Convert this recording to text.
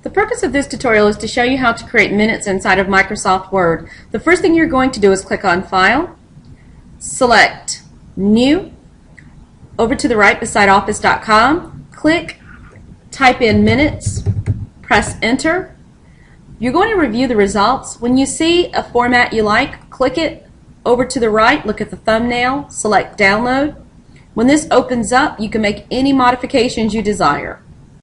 The purpose of this tutorial is to show you how to create minutes inside of Microsoft Word. The first thing you're going to do is click on File, select New, over to the right beside Office.com, click, type in minutes, press Enter. You're going to review the results. When you see a format you like, click it. Over to the right, look at the thumbnail, select Download. When this opens up, you can make any modifications you desire.